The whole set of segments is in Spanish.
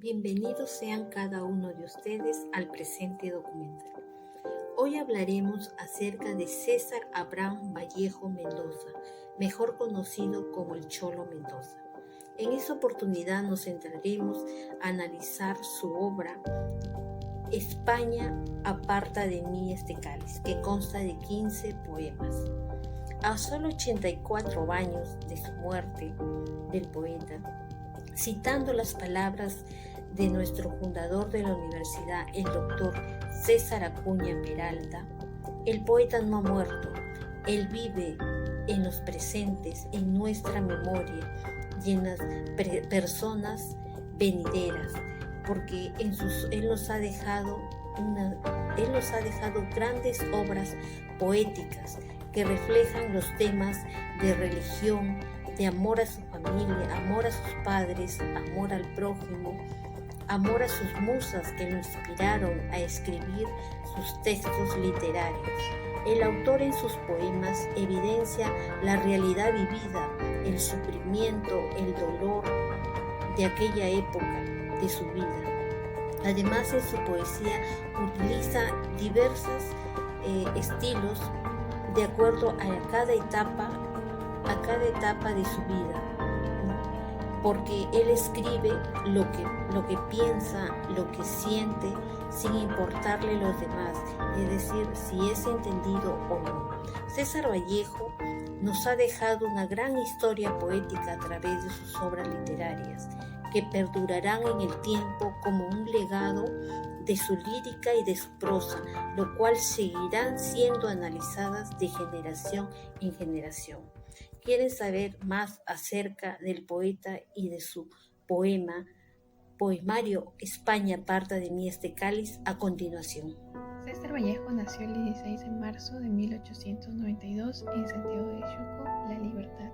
Bienvenidos sean cada uno de ustedes al presente documental. Hoy hablaremos acerca de César Abraham Vallejo Mendoza, mejor conocido como el Cholo Mendoza. En esta oportunidad nos centraremos a analizar su obra España aparta de mí este cáliz, que consta de 15 poemas. A solo 84 años de su muerte del poeta, citando las palabras de nuestro fundador de la universidad, el doctor César Acuña Peralta, el poeta no ha muerto, él vive en los presentes, en nuestra memoria y en las personas venideras, porque él nos ha dejado grandes obras poéticas que reflejan los temas de religión, de amor a su familia, amor a sus padres, amor al prójimo, amor a sus musas que lo inspiraron a escribir sus textos literarios. El autor en sus poemas evidencia la realidad vivida, el sufrimiento, el dolor de aquella época de su vida. Además, en su poesía utiliza diversos estilos de acuerdo a cada etapa de su vida, porque él escribe lo que piensa, lo que siente, sin importarle los demás, es decir, si es entendido o no. César Vallejo nos ha dejado una gran historia poética a través de sus obras literarias, que perdurarán en el tiempo como un legado de su lírica y de su prosa, lo cual seguirán siendo analizadas de generación en generación. ¿Quieren saber más acerca del poeta y de su poemario España aparta de mí este cáliz? A continuación. César Vallejo nació el 16 de marzo de 1892 en Santiago de Chuco, La Libertad.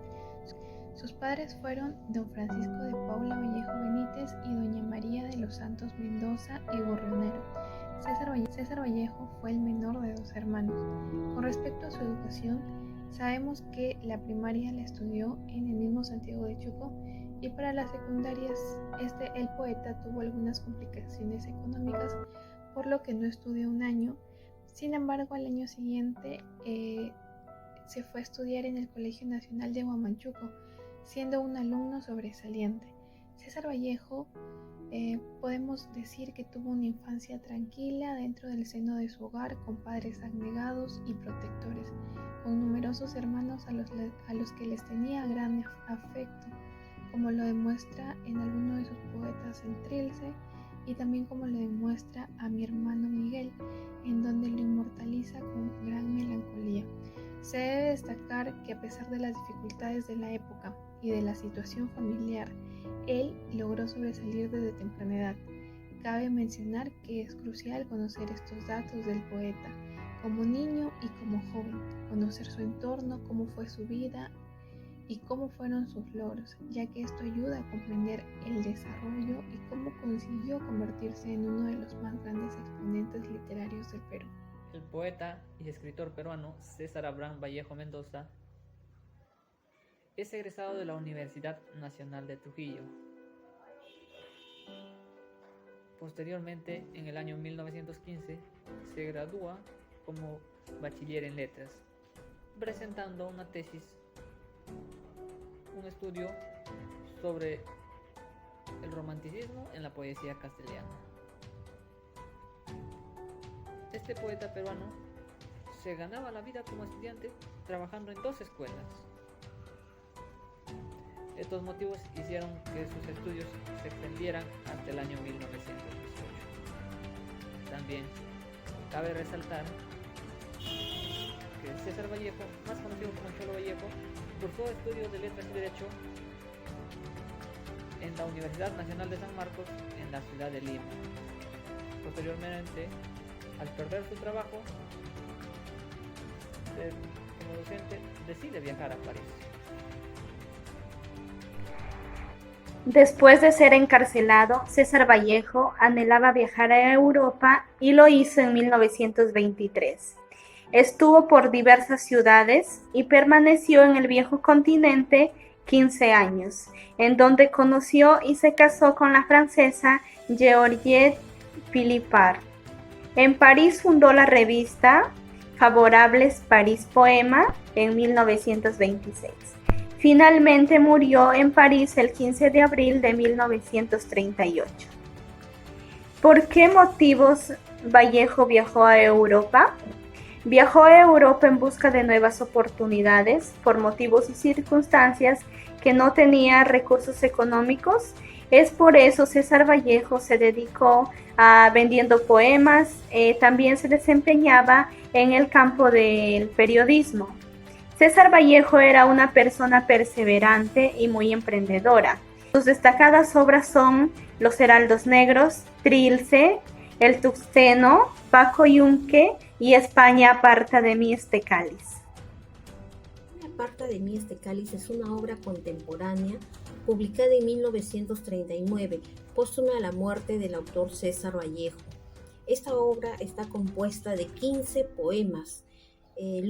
Sus padres fueron don Francisco de Paula Vallejo Benítez y doña María de los Santos Mendoza y Gorrionero. César Vallejo fue el menor de dos hermanos. Con respecto a su educación, sabemos que la primaria la estudió en el mismo Santiago de Chuco y para las secundarias el poeta tuvo algunas complicaciones económicas, por lo que no estudió un año. Sin embargo, al año siguiente se fue a estudiar en el Colegio Nacional de Huamachuco, siendo un alumno sobresaliente. César Vallejo podemos decir que tuvo una infancia tranquila dentro del seno de su hogar, con padres abnegados y protectores, con numerosos hermanos a los que les tenía gran afecto, como lo demuestra en alguno de sus poetas en Trilce, y también como lo demuestra a Mi hermano Miguel, en donde lo inmortaliza con gran melancolía. Se debe destacar que a pesar de las dificultades de la época y de la situación familiar, él logró sobresalir desde temprana edad. Cabe mencionar que es crucial conocer estos datos del poeta, como niño y como joven, conocer su entorno, cómo fue su vida y cómo fueron sus logros, ya que esto ayuda a comprender el desarrollo y cómo consiguió convertirse en uno de los más grandes exponentes literarios del Perú. El poeta y escritor peruano César Abraham Vallejo Mendoza es egresado de la Universidad Nacional de Trujillo. Posteriormente, en el año 1915, se gradúa como bachiller en letras, presentando una tesis, un estudio sobre el romanticismo en la poesía castellana. Este poeta peruano se ganaba la vida como estudiante trabajando en 2 escuelas. Estos motivos hicieron que sus estudios se extendieran hasta el año 1918. También cabe resaltar que César Vallejo, más conocido como Cholo Vallejo, cursó estudios de Letras y Derecho en la Universidad Nacional de San Marcos, en la ciudad de Lima. Posteriormente, al perder su trabajo como docente, decide viajar a París. Después de ser encarcelado, César Vallejo anhelaba viajar a Europa y lo hizo en 1923. Estuvo por diversas ciudades y permaneció en el viejo continente 15 años, en donde conoció y se casó con la francesa Georgette Philippard. En París fundó la revista Favorables París Poema en 1926. Finalmente murió en París el 15 de abril de 1938. ¿Por qué motivos Vallejo viajó a Europa? Viajó a Europa en busca de nuevas oportunidades por motivos y circunstancias que no tenía recursos económicos. Es por eso César Vallejo se dedicó a vendiendo poemas, también se desempeñaba en el campo del periodismo. César Vallejo era una persona perseverante y muy emprendedora. Sus destacadas obras son Los Heraldos Negros, Trilce, El Tuxteno, Paco Yunque y España aparta de mí este cáliz. España aparta de mí este cáliz es una obra contemporánea publicada en 1939, póstuma a la muerte del autor César Vallejo. Esta obra está compuesta de 15 poemas. El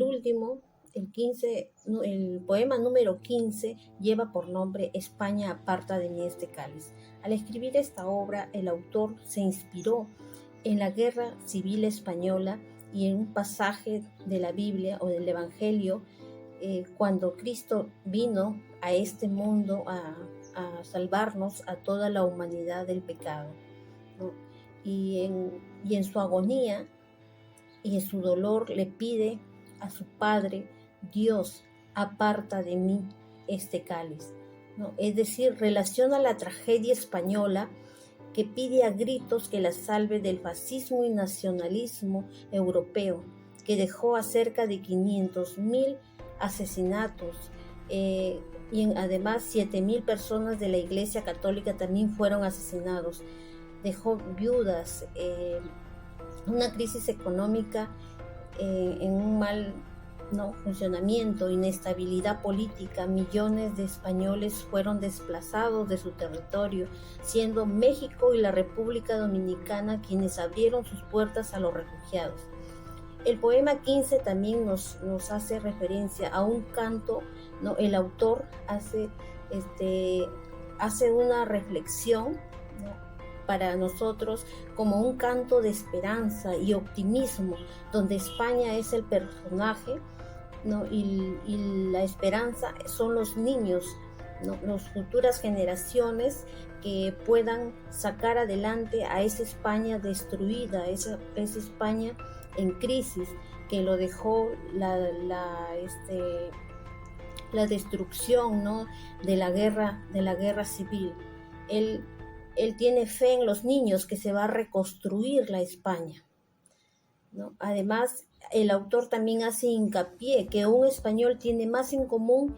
poema número 15 lleva por nombre España aparta de mí este cáliz. Al escribir esta obra, el autor se inspiró en la Guerra Civil Española y en un pasaje de la Biblia o del Evangelio, cuando Cristo vino a este mundo a salvarnos a toda la humanidad del pecado, ¿no? Y en su agonía y en su dolor le pide a su Padre: Dios, aparta de mí este cáliz, ¿no? Es decir, relaciona la tragedia española que pide a gritos que la salve del fascismo y nacionalismo europeo, que dejó a cerca de 500,000 asesinatos, y además 7,000 personas de la Iglesia Católica también fueron asesinados. Dejó viudas, una crisis económica en un mal funcionamiento, inestabilidad política. Millones de españoles fueron desplazados de su territorio, siendo México y la República Dominicana quienes abrieron sus puertas a los refugiados. El poema 15 también nos hace referencia a un canto, ¿no? El autor hace una reflexión, ¿no?, para nosotros como un canto de esperanza y optimismo, donde España es el personaje, ¿no? Y la esperanza son los niños, ¿no?, las futuras generaciones que puedan sacar adelante a esa España destruida, esa España en crisis, que lo dejó la destrucción, ¿no?, de la guerra civil. Él tiene fe en los niños, que se va a reconstruir la España, ¿no? Además, el autor también hace hincapié que un español tiene más en común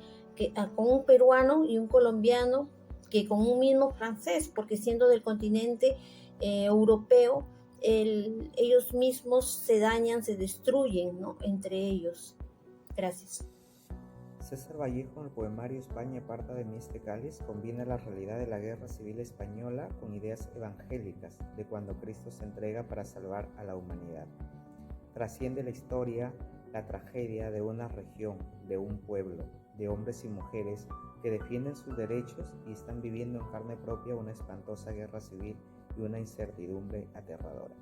con un peruano y un colombiano que con un mismo francés, porque siendo del continente europeo, ellos mismos se dañan, se destruyen, ¿no?, entre ellos. Gracias. César Vallejo, en el poemario España aparta de mí este cáliz, combina la realidad de la Guerra Civil Española con ideas evangélicas de cuando Cristo se entrega para salvar a la humanidad. Trasciende la historia, la tragedia de una región, de un pueblo, de hombres y mujeres que defienden sus derechos y están viviendo en carne propia una espantosa guerra civil y una incertidumbre aterradora.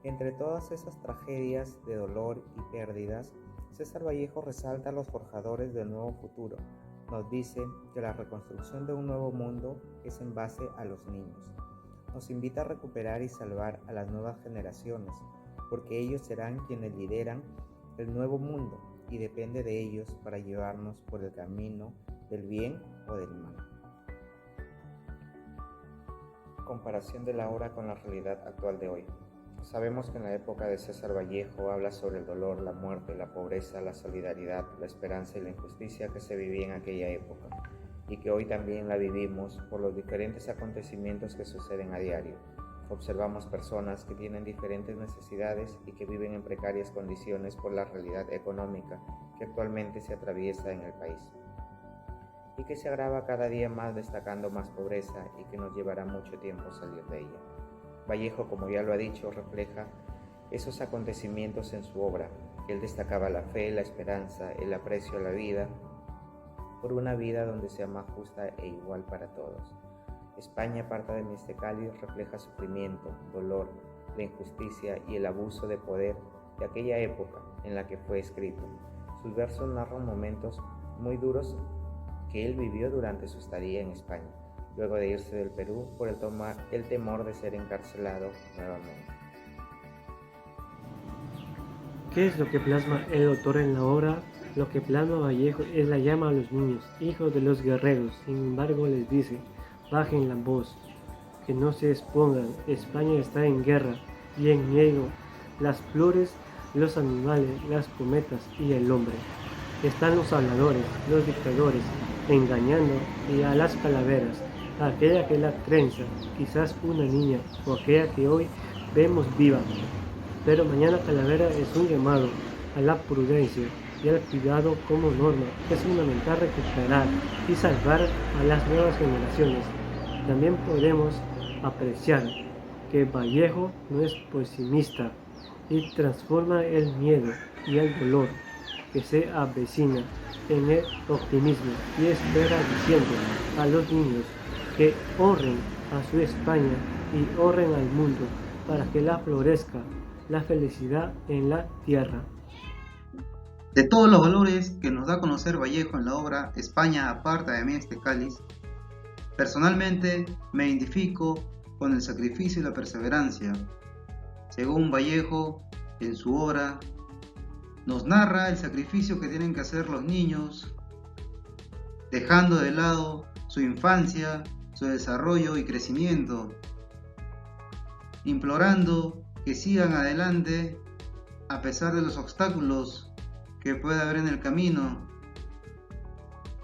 Entre todas esas tragedias de dolor y pérdidas, César Vallejo resalta a los forjadores del nuevo futuro. Nos dice que la reconstrucción de un nuevo mundo es en base a los niños. Nos invita a recuperar y salvar a las nuevas generaciones, porque ellos serán quienes lideran el nuevo mundo y depende de ellos para llevarnos por el camino del bien o del mal. Comparación de la obra con la realidad actual de hoy. Sabemos que en la época de César Vallejo habla sobre el dolor, la muerte, la pobreza, la solidaridad, la esperanza y la injusticia que se vivía en aquella época y que hoy también la vivimos por los diferentes acontecimientos que suceden a diario. Observamos personas que tienen diferentes necesidades y que viven en precarias condiciones por la realidad económica que actualmente se atraviesa en el país y que se agrava cada día más, destacando más pobreza y que nos llevará mucho tiempo salir de ella. Vallejo, como ya lo ha dicho, refleja esos acontecimientos en su obra. Él destacaba la fe, la esperanza, el aprecio a la vida por una vida donde sea más justa e igual para todos. España, aparta de mí este cáliz, refleja sufrimiento, dolor, la injusticia y el abuso de poder de aquella época en la que fue escrito. Sus versos narran momentos muy duros que él vivió durante su estadía en España, luego de irse del Perú por el temor de ser encarcelado nuevamente. ¿Qué es lo que plasma el autor en la obra? Lo que plasma Vallejo es la llama a los niños, hijos de los guerreros. Sin embargo, les dice: bajen la voz, que no se expongan. España está en guerra y en medio las flores, los animales, las cometas y el hombre. Están los habladores, los dictadores, engañando, y a las calaveras, aquella que la trenza, quizás una niña, o aquella que hoy vemos viva. Pero mañana calavera es un llamado a la prudencia y al cuidado como norma. Es fundamental recuperar y salvar a las nuevas generaciones. También podemos apreciar que Vallejo no es pesimista y transforma el miedo y el dolor que se avecina en el optimismo y espera, diciendo a los niños que honren a su España y honren al mundo para que la florezca la felicidad en la tierra. De todos los valores que nos da a conocer Vallejo en la obra España, aparta de mí este cáliz, personalmente me identifico con el sacrificio y la perseverancia. Según Vallejo, en su obra, nos narra el sacrificio que tienen que hacer los niños, dejando de lado su infancia, su desarrollo y crecimiento, implorando que sigan adelante a pesar de los obstáculos que puede haber en el camino,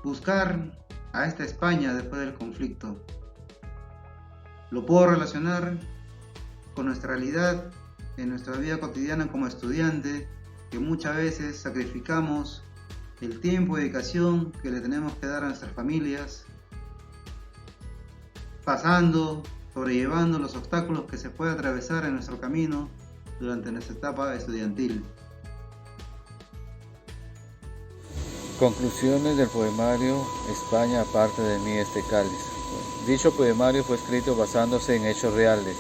buscar a esta España después del conflicto. Lo puedo relacionar con nuestra realidad en nuestra vida cotidiana como estudiante, que muchas veces sacrificamos el tiempo y dedicación que le tenemos que dar a nuestras familias, sobrellevando los obstáculos que se puede atravesar en nuestro camino durante nuestra etapa estudiantil. Conclusiones del poemario España, aparte de mí este cáliz. Dicho poemario fue escrito basándose en hechos reales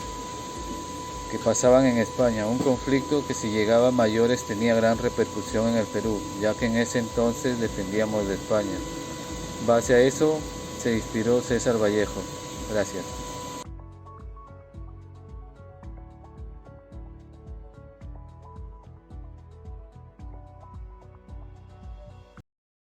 que pasaban en España, un conflicto que si llegaba a mayores tenía gran repercusión en el Perú, ya que en ese entonces dependíamos de España. Base a eso se inspiró César Vallejo. Gracias.